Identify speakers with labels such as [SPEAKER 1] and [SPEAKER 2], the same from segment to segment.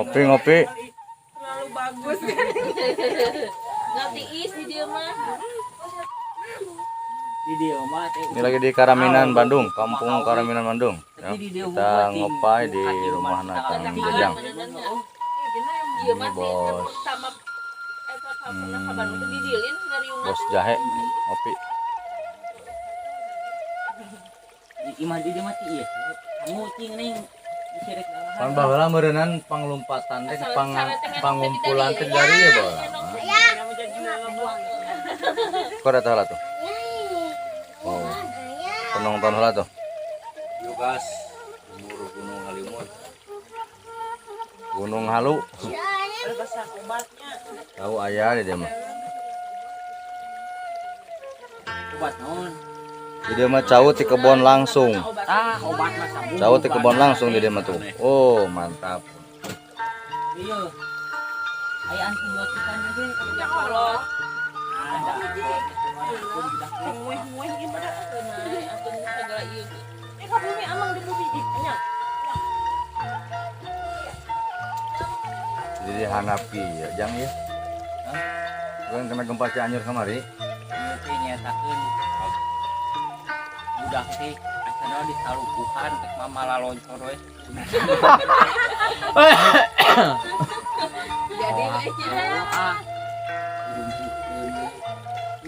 [SPEAKER 1] Ngopi-ngopi.
[SPEAKER 2] Terlalu bagus kan. Nggak tiis di dia mah.
[SPEAKER 1] Ini lagi di Karaminan, Bandung, Kampung Karaminan, Bandung. Ya, kita ngopai di rumah Kang Jajang.
[SPEAKER 2] Dia
[SPEAKER 1] Ini
[SPEAKER 2] mah
[SPEAKER 1] bos.
[SPEAKER 2] sama
[SPEAKER 1] Bos jahe ngopi.
[SPEAKER 3] Imah di dia mati ya. Kamu cing ning disirek
[SPEAKER 1] Pan baheula meureunnan panglumpatan teh pangumpulan teh dari ya baheula. Kok datang lah tuh. Oh. Penonton heula tuh.
[SPEAKER 4] Yugas umur Gunung Halimun.
[SPEAKER 1] Gunung Halu. Tahu aya di dia mah.
[SPEAKER 3] obat naon?
[SPEAKER 1] Di dia mah caut di kebon langsung.
[SPEAKER 3] Obat mah sabun.
[SPEAKER 1] Caut di kebon langsung di dia mah tuh. Oh, mantap.
[SPEAKER 3] Iya. Aya antibiotikan ge
[SPEAKER 2] Ya kalau
[SPEAKER 3] ada.
[SPEAKER 2] muih-muih gimana? Atau segala ieu. Kabumi amang di biji nya.
[SPEAKER 1] Jadi hanapi ya, jang ya. Bukan kena gempa Cianjur kemari.
[SPEAKER 3] Ieu teh nyatakeun budak teh asana ditalupuhan tek mama laloncor we.
[SPEAKER 2] Jadi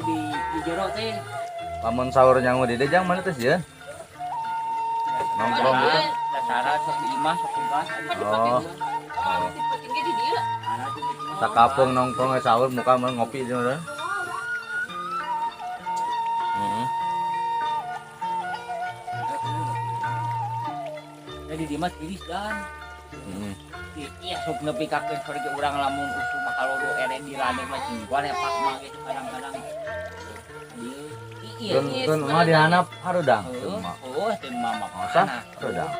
[SPEAKER 3] Di jero teh
[SPEAKER 1] Lamun sahur nyangu di dejang mana teh sieun? Nongkrong gitu.
[SPEAKER 3] dasara sok di imah sok di bas.
[SPEAKER 1] Oh,
[SPEAKER 2] tipe tinggi di dia.
[SPEAKER 1] sakapung nongkrong we sahur muka mah ngopi di mana?
[SPEAKER 3] Jadi di mas iris dan
[SPEAKER 1] Heeh.
[SPEAKER 3] iya sok nepi ka keun pergi urang lamun usuh makalodo ere di ladeng mah cingguan ya pak mah gitu kadang-kadang. Iya.
[SPEAKER 1] Tun mah dihanap harudang.
[SPEAKER 3] Oh, teh mama
[SPEAKER 1] Masa? Harudang.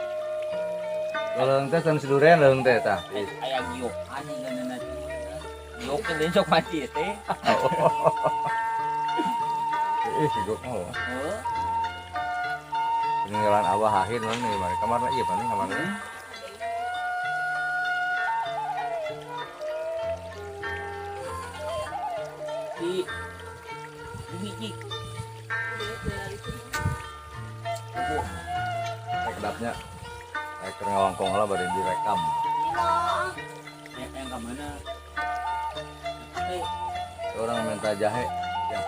[SPEAKER 1] Leung teh can siduren leung teh tah.
[SPEAKER 3] Aya giokan ngeunana teh. Giok teh sok mati teh.
[SPEAKER 1] Ih, gok mau.
[SPEAKER 3] Heeh.
[SPEAKER 1] Peninggalan Abah Hahir mana nih, mari kamarna ieu paling kamarna.
[SPEAKER 3] Di biji.
[SPEAKER 1] Kedapnya keur ngawangkong heula bari direkam.
[SPEAKER 3] Yang ka mana?
[SPEAKER 1] Orang minta jahe. Ya.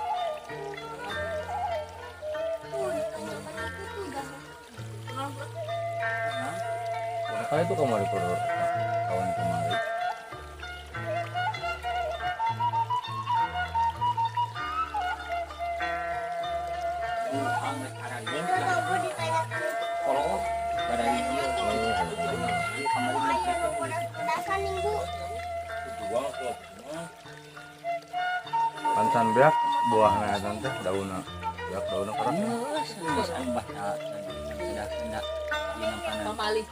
[SPEAKER 1] Kali itu kemarin kawan kemarin.
[SPEAKER 3] Kalau pada video
[SPEAKER 1] Pansan beak buahna nanti daunna. Beak daunna keras.
[SPEAKER 3] geus ambah sudah hendak di nampanan
[SPEAKER 2] Pamalih.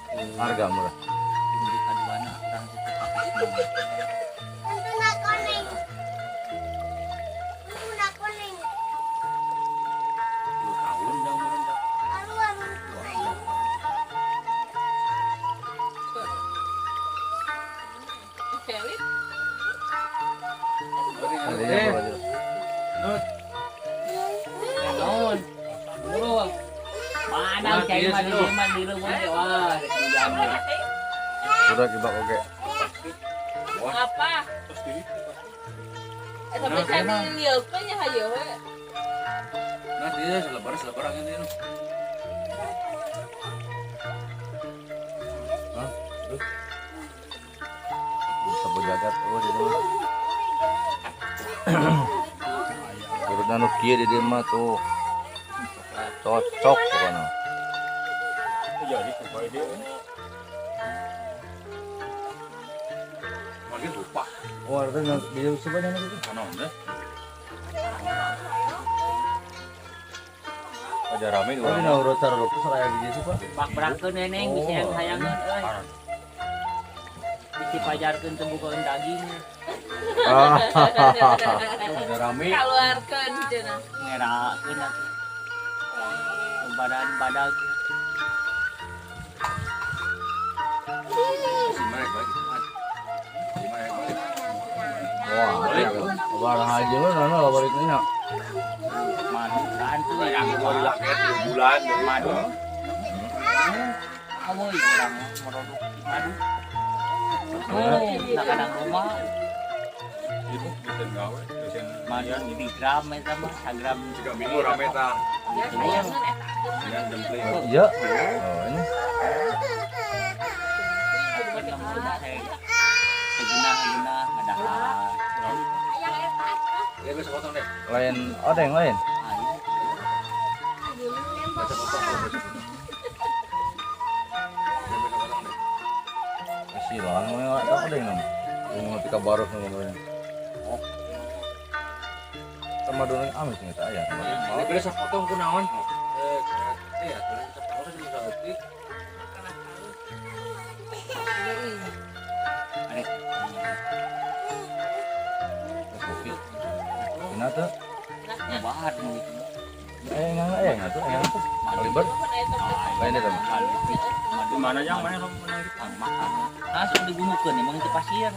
[SPEAKER 1] Harga murah.
[SPEAKER 3] di kaduana urang teh pakai tahun dah merendah.
[SPEAKER 2] Felix.
[SPEAKER 1] Harganya berapa juga?
[SPEAKER 3] Naon? Bro. Mana cai mah di mana di rumah ya wah.
[SPEAKER 1] Sudah kibak oke.
[SPEAKER 2] Apa? Tapi cari lieukeun nya hayu we.
[SPEAKER 4] Nah, dia selebar ini.
[SPEAKER 1] Hah? Terus? Sabu jagat oh di rumah. Urutna nu kieu di dieu mah tuh. Cocok pokona.
[SPEAKER 4] Jadi supaya dia makin lupa.
[SPEAKER 1] Oh, ada yang video sebanyak itu.
[SPEAKER 4] Mana udah?
[SPEAKER 1] Ada rame di mana urut saruk itu saraya video suka.
[SPEAKER 3] Pak berangkeun neneng bisa yang hayangeun euy. Bisi pajarkeun teu bukaeun daging.
[SPEAKER 1] Ada rame.
[SPEAKER 2] Keluarkeun cenah.
[SPEAKER 3] Ngerakeun atuh. Badan badag.
[SPEAKER 4] Si mereka
[SPEAKER 1] Barang aja lu nana lah baliknya.
[SPEAKER 3] Madu kan tuh yang
[SPEAKER 4] Mau dilaket 2 bulan.
[SPEAKER 3] madu. Kamu orang produksi madu. Oh, kadang rumah
[SPEAKER 4] Ibu bisa gawe. Bisa
[SPEAKER 3] madu di gram eta mah, sagram
[SPEAKER 4] 3 minggu rame tah.
[SPEAKER 2] Ya,
[SPEAKER 3] Ayo.
[SPEAKER 4] Dengan jempling.
[SPEAKER 1] Iya. Oh ini.
[SPEAKER 3] Segenah-genah ngadahan.
[SPEAKER 4] Ya bisa potong deh.
[SPEAKER 1] Lain ada yang lain.
[SPEAKER 3] Ayo.
[SPEAKER 4] Bisa potong. Ya bisa potong deh.
[SPEAKER 1] Masih lah, nggak ada yang nama. Yang mau tika baru ngomongnya. Sama dulu amis nih saya.
[SPEAKER 4] Ini bisa potong ku naon? Ya, kalau bisa potong bisa ngerti.
[SPEAKER 1] Oke. Kenapa?
[SPEAKER 3] Ngebahat mau itu.
[SPEAKER 1] Enggak tuh, tuh. Kaliber. Lain deh teman.
[SPEAKER 3] Di mana yang mana menang di makan. Langsung digunukeun emang itu pasir.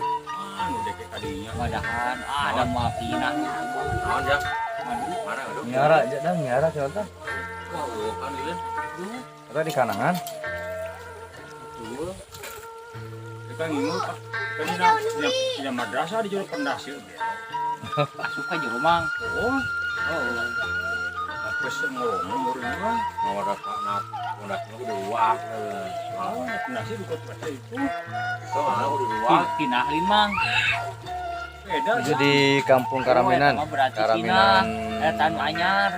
[SPEAKER 4] Anu deh kayak tadinya.
[SPEAKER 3] Wadahan ada mah pinah
[SPEAKER 4] Naon ya?
[SPEAKER 3] madu.
[SPEAKER 4] Mana aduh.
[SPEAKER 1] Miara aja dah, miara contoh.
[SPEAKER 4] Wah, kan lihat.
[SPEAKER 1] Kita di kanangan.
[SPEAKER 4] Tuh.
[SPEAKER 5] Kita ngingu pak, kan ini madrasah di jalur pendasir.
[SPEAKER 3] Suka di rumah.
[SPEAKER 5] Oh,
[SPEAKER 4] Wes ngomong murid mah ngawara anak pundaknya udah ruak.
[SPEAKER 5] pendasir di kota itu
[SPEAKER 4] Tuh anak udah ruak.
[SPEAKER 3] Pinah limang.
[SPEAKER 5] beda.
[SPEAKER 1] Itu di Kampung Karaminan. Karaminan.
[SPEAKER 3] Tan anyar.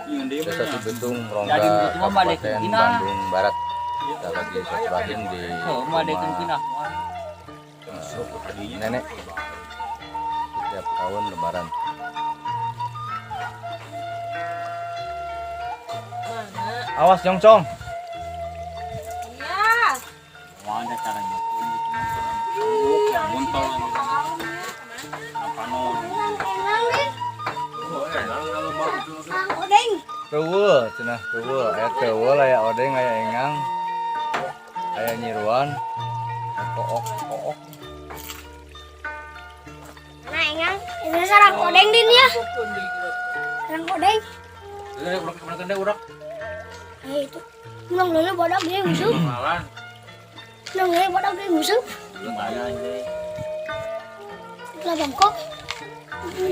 [SPEAKER 5] Yang dia
[SPEAKER 1] Desa Cibetung, Rongga,
[SPEAKER 3] Jadi itu mah balik ke
[SPEAKER 1] Kabupaten
[SPEAKER 3] Pinah.
[SPEAKER 1] Bandung Barat. Kita lagi seserahin di
[SPEAKER 3] Oh, mah dekeun
[SPEAKER 1] rumah
[SPEAKER 3] pinah.
[SPEAKER 1] nenek. Setiap tahun Lebaran.
[SPEAKER 2] Mana?
[SPEAKER 1] Awas Jongcong.
[SPEAKER 2] Iya.
[SPEAKER 3] Wah, ada caranya.
[SPEAKER 5] Montol apa non?
[SPEAKER 4] Oh, lalu mau itu.
[SPEAKER 1] Keueuh cenah keueuh. Aya keueuh aya odeng aya engang. Aya nyiruan. Kook.
[SPEAKER 6] Nah, engang, itu sarang kodeng din ya. Sarang kodeng.
[SPEAKER 4] Udah urak kemana kan deh urak.
[SPEAKER 6] Nah, itu. Nang lele bodak dia musuh.
[SPEAKER 4] Malan.
[SPEAKER 6] Nang lele bodak dia musuh.
[SPEAKER 3] Gimana ini?
[SPEAKER 6] Lah bangkok.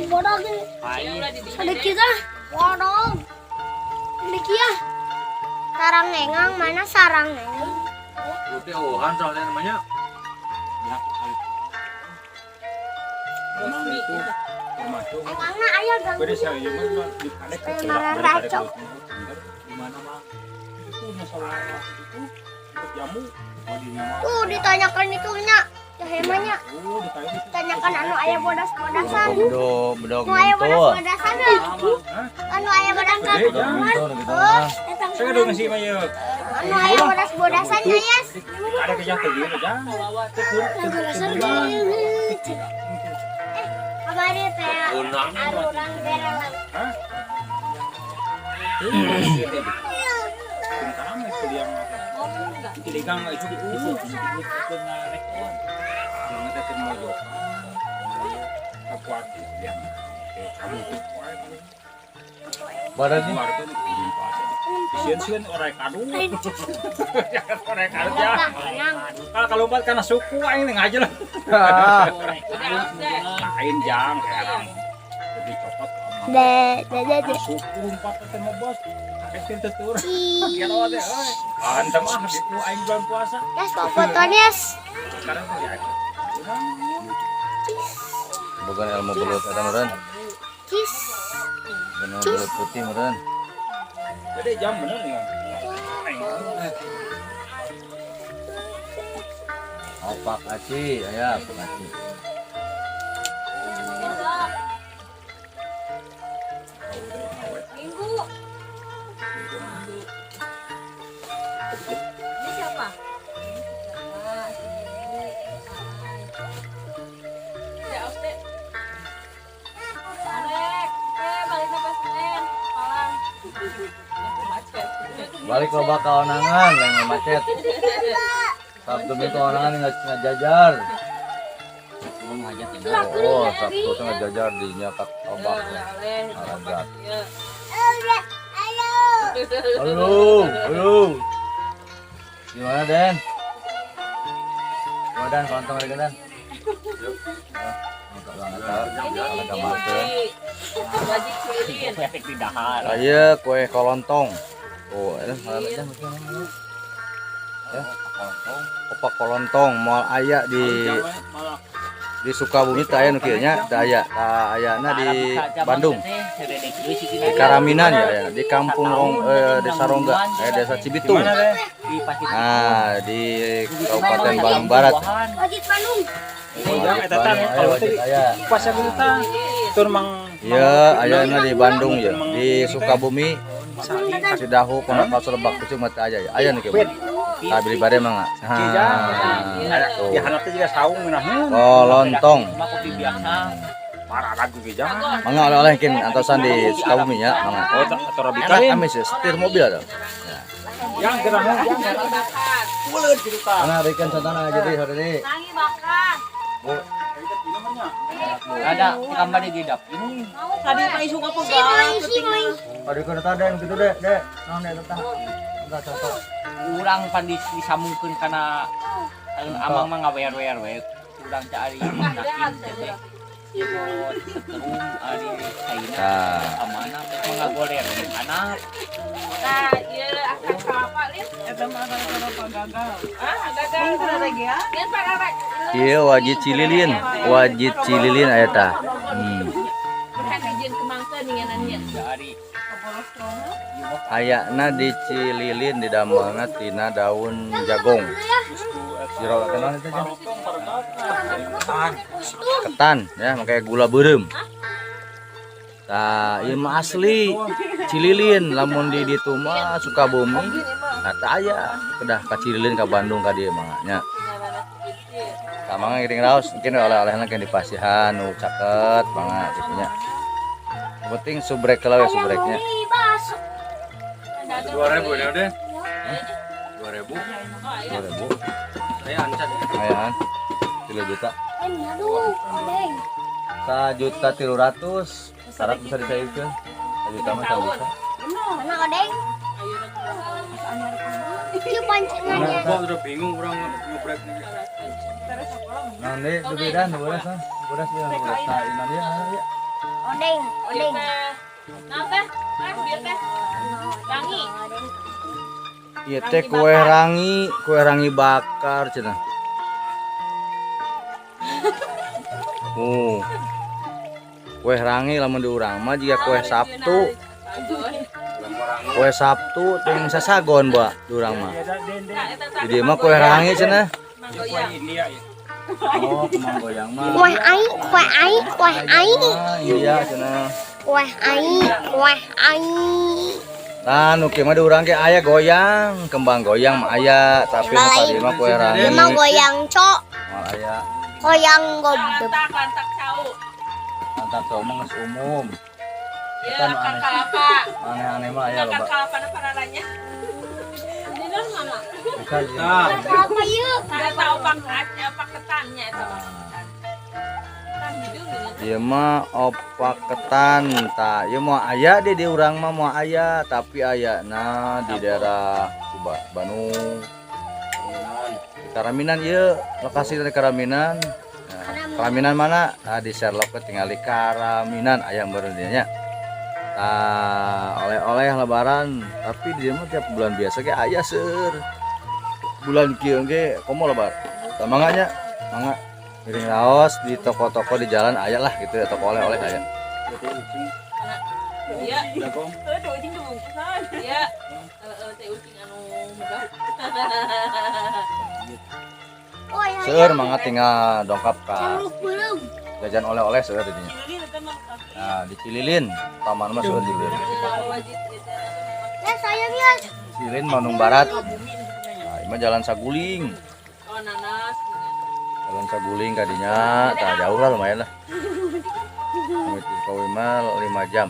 [SPEAKER 6] Bodak dia.
[SPEAKER 3] Pain.
[SPEAKER 6] Ada kita. Bodak. Ada kia. Sarang engang mana sarang engang?
[SPEAKER 4] Itu Wuhan soalnya namanya.
[SPEAKER 3] Ya, kali.
[SPEAKER 5] Memang itu termasuk.
[SPEAKER 6] Engangna ayah gang.
[SPEAKER 5] Beda saya mah di kadek ke
[SPEAKER 6] Marah racok.
[SPEAKER 3] Di mana, Mang?
[SPEAKER 5] Itu masalah itu untuk jamu.
[SPEAKER 3] Oh, di rumah.
[SPEAKER 6] Tuh ditanyakan itunya. Cahemanya.
[SPEAKER 5] Oh, ditanya
[SPEAKER 6] Tanyakan anu ayah bodas-bodasan.
[SPEAKER 1] Bedog
[SPEAKER 6] Nu ayah
[SPEAKER 1] mintul.
[SPEAKER 6] bodas-bodasan deh. Anu ayah bodas-bodasan.
[SPEAKER 1] Bedog mintul gitu
[SPEAKER 6] Oh,
[SPEAKER 1] mah.
[SPEAKER 6] datang.
[SPEAKER 5] saya dong ngasih maya.
[SPEAKER 6] Anu ayah bodas-bodasan ya, Yes.
[SPEAKER 5] Ada kejahatan dia aja.
[SPEAKER 6] Kamari teh
[SPEAKER 4] Unang.
[SPEAKER 6] aruran berelang.
[SPEAKER 5] Tentang itu dia Kiligang itu itu ngarekon. Jangan kita termojo. Kuat dia. Kamu tuh kuat.
[SPEAKER 1] Badan nih.
[SPEAKER 5] Keluar tuh limpah. Sieun-sieun orang kadu. Jangan orang kadu ya. Kalau lompat karena suku aing ngaji lah. Lain jang heran. Jadi copot. Suku lompat ketemu bos. Kaketin tutur. Ya lo deh. Antem ah itu aing bulan puasa.
[SPEAKER 6] Yes, kok fotonya, Yes.
[SPEAKER 5] Sekarang tuh ya.
[SPEAKER 1] Bukan ilmu belut ada meureun.
[SPEAKER 6] Kis.
[SPEAKER 1] Ilmu belut putih meureun.
[SPEAKER 5] Jadi jam bener nih.
[SPEAKER 1] Opak aci, aya opak aci.
[SPEAKER 2] Minggu. Ini siapa? Ya, Oste. Alek, balik sampai Senin. Malang. Macet.
[SPEAKER 1] Balik loba kaonangan lain macet. Sabtu minggu kaonangan nggak jajar.
[SPEAKER 3] Cuma hajat ya.
[SPEAKER 1] Oh, Sabtu teh ngajajar di nyakat obak. Alagat. Halo, halo. Gimana Den? Gimana Dan, kontong lagi Dan? Untuk banget kalau gambar tuh.
[SPEAKER 2] Wajib cililin.
[SPEAKER 3] Efek di dahar.
[SPEAKER 1] Aya kue kolontong. Oh, ini halal aja mungkin. Ya, opak kolontong moal aya di Sukabumi teh aya nu kieu nya, teh ayana di Bandung. Di Karaminan ya, aya di Kampung Desa Rongga, Desa Cibitung. Nah, di Kabupaten Bandung Barat.
[SPEAKER 6] Wajib Bandung.
[SPEAKER 5] Pas kita tur mang
[SPEAKER 1] Iya, ayana di Bandung ya, di Sukabumi. Kasih dahu pernah kasih lebak kecil mata aja ya. Aya nih kieu. Tah beli bade mah. Tuh.
[SPEAKER 5] ya hanapnya juga saung minahnya
[SPEAKER 1] Kolontong.
[SPEAKER 3] Kopi biasa.
[SPEAKER 5] parah lagu ge jangan.
[SPEAKER 1] Mangga oleh-oleh kin antosan di Sukabumi ya, mangga.
[SPEAKER 5] Oh, atau
[SPEAKER 1] Kan
[SPEAKER 5] rabika.
[SPEAKER 1] kami sih setir mobil ada.
[SPEAKER 5] Yang gerahnya
[SPEAKER 2] Yang dibakar.
[SPEAKER 5] buleut gitu ta.
[SPEAKER 1] Mana bikin contohnya jadi hari ini.
[SPEAKER 2] Tangi bakar.
[SPEAKER 3] Ada tambah di gidap. Ini
[SPEAKER 2] Tadi Pak Isu apa
[SPEAKER 6] Si Mai, si Mai.
[SPEAKER 1] Aduh kan tadi yang gitu deh, Naon deh tah. Enggak contoh.
[SPEAKER 3] urang pan disambungkeun kana amang mah ngawer-wer we. Urang cari nakin teh. Ikut setrum ari saina
[SPEAKER 1] Nah.
[SPEAKER 3] amana mah ngagoler anak.
[SPEAKER 2] Nah, iya akan kelapa lihat. Eta mah akan kelapa gagal. Ah, gagal. Ini lagi ya. Lihat parah.
[SPEAKER 1] Iya wajib cililin aya tah.
[SPEAKER 2] Berhak izin kemangsa ninganannya.
[SPEAKER 3] Dari
[SPEAKER 1] Ayana dicililin di damelna tina daun jagong. Siro kenaon itu Jan? Ketan ya, makanya gula beureum. Tah ieu mah asli cililin lamun di ditu mah Sukabumi. Kata aya kedah kacililin ka Bandung ka dieu mah nya. Tah mangga ngiring raos mungkin oleh-olehna ke di pasihan nu caket mangga kitu nya. Yang penting subrek lah we subreknya.
[SPEAKER 4] 2.000 ya udah. 2.000.
[SPEAKER 1] 2000.
[SPEAKER 4] Saya ancan.
[SPEAKER 1] Ayaan 3 juta.
[SPEAKER 6] Aduh, odeng.
[SPEAKER 1] 1.300.000 syarat bisa disairkeun. 1 juta mah 1 juta.
[SPEAKER 6] Mana odeng? Itu pancingannya.
[SPEAKER 4] Gua udah bingung orang ngebrek nih.
[SPEAKER 1] Nah, ini beda nu beres kan. Beres ya, beres. Nah, ini dia ya.
[SPEAKER 6] Odeng, odeng.
[SPEAKER 2] Nah, teh, biar teh. Rangi.
[SPEAKER 1] Ieu teh kue rangi bakar cenah. Kue rangi lamun di urang mah jiga kue Sabtu. Kue Sabtu ting sasagon ba di urang mah. Di dieu mah kue rangi cenah. Oh, kemang goyang mah.
[SPEAKER 6] Kue ai, kue ai, kue ai.
[SPEAKER 1] Ah, iya cenah.
[SPEAKER 6] Kue ai, kue ai.
[SPEAKER 1] Nah, nu kieu mah di urang ge aya goyang, kembang goyang mah aya, tapi nu tadi mah kue rangi.
[SPEAKER 6] Emang goyang cok,
[SPEAKER 1] Moal aya.
[SPEAKER 6] goyang godep.
[SPEAKER 2] Lantak cau.
[SPEAKER 1] Mantap tuh mah geus umum.
[SPEAKER 2] Ya, akan kelapa.
[SPEAKER 1] Aneh-aneh mah aya
[SPEAKER 2] Akan
[SPEAKER 1] loba.
[SPEAKER 2] kelapa na paralanya. Di dalam mana?
[SPEAKER 1] Bisa jeung.
[SPEAKER 4] Nah,
[SPEAKER 6] Apa yuk?
[SPEAKER 2] Enggak tahu pakatnya, pak ketannya itu. Ketan hidung ini.
[SPEAKER 1] Ieu mah opak ketan tah. Ieu mah aya di urang mah moal aya, tapi ayana di daerah Bandung. Di Karaminan ieu, lokasi dari Karaminan. Nah, Karaminan mana? Nah, di Sherlock tinggal di Karaminan aya baru dieu nya. Oleh-oleh lebaran, tapi dia mah tiap bulan biasa ge aya seur. Bulan kieu ge komo lebar. Tah mangga nya, mangga piring raos di toko-toko di jalan aya lah gitu ya, toko oleh-oleh aya.
[SPEAKER 2] Iya. Tuh ucing dibungkusan. Iya. Teh ucing anu mudah.
[SPEAKER 6] Oh ya,
[SPEAKER 1] Seur mangga tinggal dongkap ka
[SPEAKER 6] peluk belum.
[SPEAKER 1] jajan oleh-oleh seur di dinya.
[SPEAKER 2] Ini teh mah
[SPEAKER 1] Nah, di Cililin, taman mah seur di dieu.
[SPEAKER 2] wajib gitu.
[SPEAKER 6] Ya saya lihat.
[SPEAKER 1] Cililin Bandung Barat. Nah, ini mah jalan Saguling.
[SPEAKER 2] Oh, nanas.
[SPEAKER 1] Jalan Saguling kadinya, tah jauh lah lumayan lah. Sampai di Kowi mah 5 jam.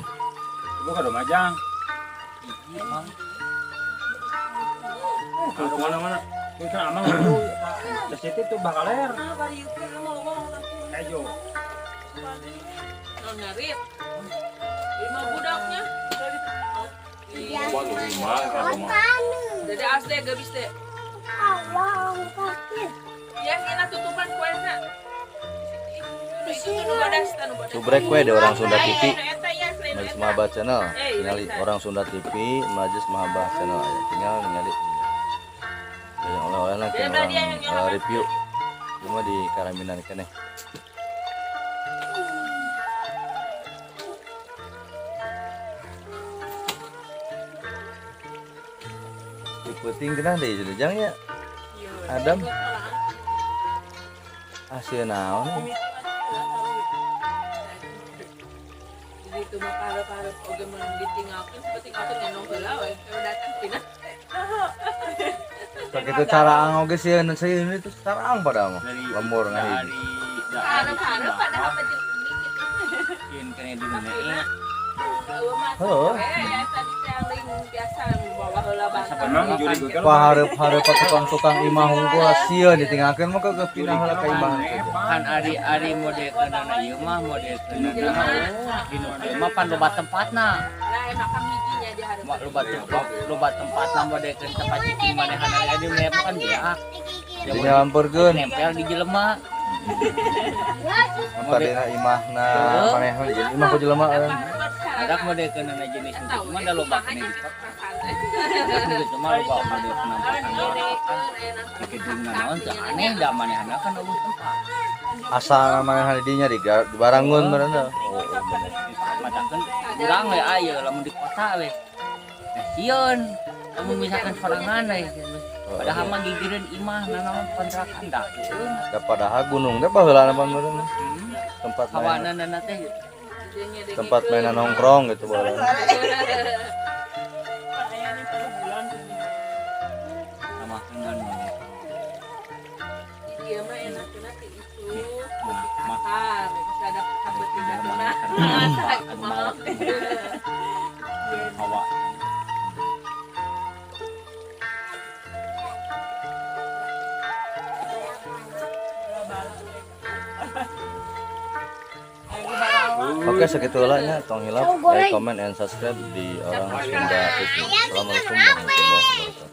[SPEAKER 5] gua kada majang. Kalau mana-mana. Itu amang itu. Di situ tuh bakaler.
[SPEAKER 2] Ah, bari yuk mau.
[SPEAKER 5] Ayo.
[SPEAKER 2] Non ngarit. 5 budaknya. Iya.
[SPEAKER 5] Waduh, lima kalau mah.
[SPEAKER 2] Jadi asli gak bisa. Ya, kita tutupan kuenya. Itu nu badas, nu badas.
[SPEAKER 1] Subrek we di orang Sunda TV.
[SPEAKER 2] Eta ya, selain
[SPEAKER 1] Majlis
[SPEAKER 2] eta.
[SPEAKER 1] Mahabat Channel.
[SPEAKER 2] Eh,
[SPEAKER 1] Ningali
[SPEAKER 2] bisa.
[SPEAKER 1] orang Sunda TV, Majlis Mahabat Channel aya. Tinggal ningali. Jadi oleh-oleh nanti
[SPEAKER 2] Ya, berarti yang
[SPEAKER 1] orang review. Cuma di Karaminan keneh. Di penting kena deh jadi jangan ya. Adam. Hasil naon?
[SPEAKER 2] Jadi itu mah parah-parah oge mun ditinggalkeun seperti tinggalkeun ngenong heula we. Kalau datang tina.
[SPEAKER 1] Tak itu cara oge sih ini tuh cara pada mah.
[SPEAKER 3] Dari
[SPEAKER 1] Lembur
[SPEAKER 3] dari
[SPEAKER 1] ngahiji.
[SPEAKER 2] Parah-parah padahal mah jeung ini gitu.
[SPEAKER 3] Kieu kene di mana
[SPEAKER 1] Heuh.
[SPEAKER 2] Ya tadi teh ling biasa bawa heula bangsa.
[SPEAKER 5] Emang juri gue kan.
[SPEAKER 1] Pahareup-hareup tukang imah hungkul sieun ditinggalkeun mah kagak pindah heula ka imahan saja.
[SPEAKER 3] kan ari mode kenana ieu mah mode kenana dinu ieu mah pan loba tempatna
[SPEAKER 2] Lah emak kami hijinya di hareup.
[SPEAKER 3] mak loba tempatna mode ke tempat cicing manehan aya di mah kan dia
[SPEAKER 1] Jadi nyamperkeun
[SPEAKER 3] nempel di jelema
[SPEAKER 1] tadina imahna manehna jadi imah ku jelema euy.
[SPEAKER 3] ada mode kenana jenis itu cuma ada loba kene di kota itu cuma loba mode penampakan di gedung naon teu aneh da manehan kan eueuh tempat
[SPEAKER 1] Asal manehna dinya di Barangun bener.
[SPEAKER 3] madakan urang we ayeuna lamun di kota we sieun lamun misalkan sorangan we padahal mah gigireun imah nanaon kontrakan dah
[SPEAKER 1] Da padahal gunung teh baheula mah meureun. Tempat main
[SPEAKER 3] kawanana teh
[SPEAKER 1] tempat mainan nongkrong gitu baheula.
[SPEAKER 3] sama dengan
[SPEAKER 2] Iya mah enak-enak teh itu.
[SPEAKER 3] mah
[SPEAKER 2] Har, bisa ada kabut di
[SPEAKER 3] dalam
[SPEAKER 2] sana.
[SPEAKER 3] anu mawa hawa
[SPEAKER 1] Oke segitu lah ya, tong hilap, like, comment, and subscribe di orang Sunda TV. Assalamualaikum warahmatullahi wabarakatuh.